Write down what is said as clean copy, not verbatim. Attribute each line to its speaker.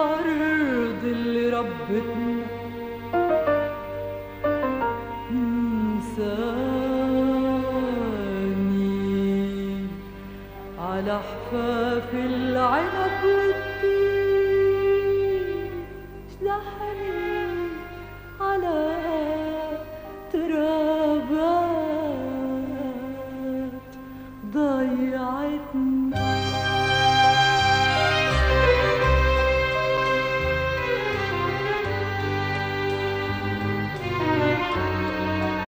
Speaker 1: الأرض اللي ربتنا انساني على حفاف العنب والتين شلحني على ترابات ضيعتنا